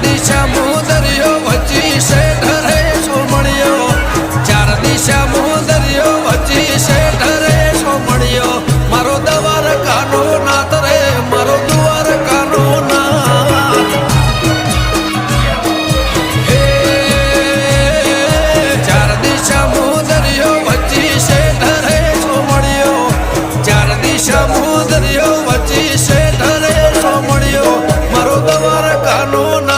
દિશા મુદરિયો વચ્ચી શેઠ રે સોમણિયો ચાર દિશા મુદરિયો વચ્ચી શેઠ રે સોમણિયો મારો દવાર કાનો નાથ રે મારો દુવાર કાનો નાથ હે ચાર દિશા મુદરિયો વચ્ચી શેઠ રે સોમણિયો ચાર દિશા મુદરિયો વચ્ચી શેઠ રે સોમણિયો મારો દવાર કાનો નાથ